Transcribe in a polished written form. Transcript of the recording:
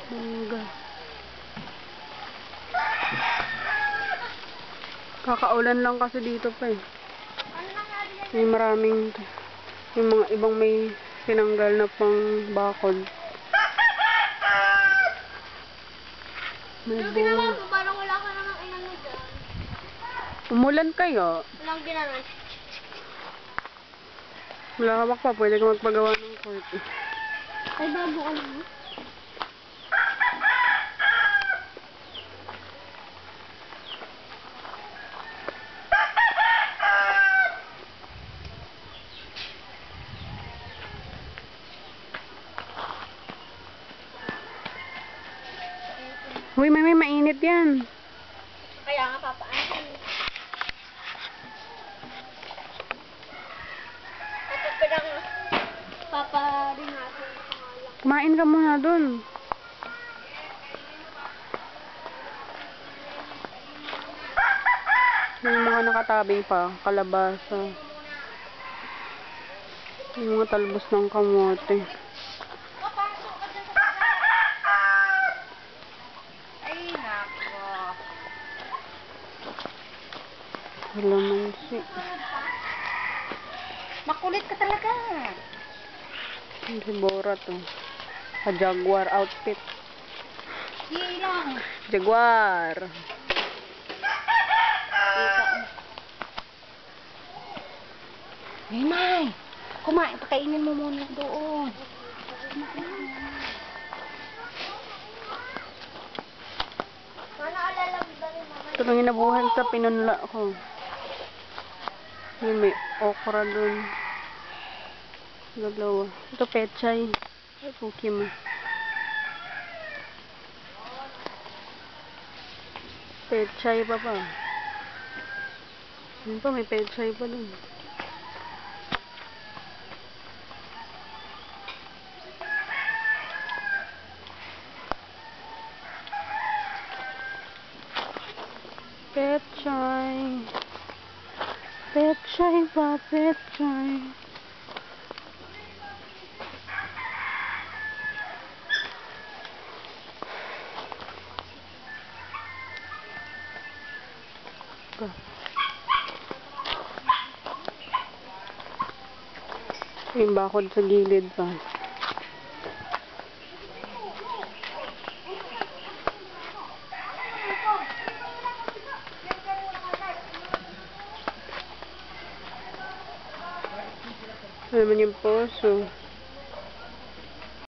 Mangga. Kakaulan lang kasi dito pa eh. May maraming, yung mga ibang may tinanggal na pang bakod. May ginawa mo? Parang wala ka namang inano dyan. Umulan kayo? Walang ginawa. Wala hawak pa, pwede ka magpagawa ng court. Ay, bago ano? Uy, may mainit yan. Kaya nga papaan. Tapos ko lang paparin natin. Kumain ka muna dun. Yung mga nakatabing pa, kalabasa. Yung mga talbos ng kamote. Ay, nako. Lamansi. Makulit ka talaga. Si Bora to. Jaguar outfit. Hilang. Jaguar. May. Kumain. Pakainin mo muna doon. Ito lang hinabuhan sa pinunla ko. Yung may okra dun. Dalawa. Ito pechay. Ay, puki mo. Pechay pa pa. Yun pa, may pechay pa dun. Pechay. Pechay pa, pechay. Yung bakod sa gilid pa. Ano naman yung poso?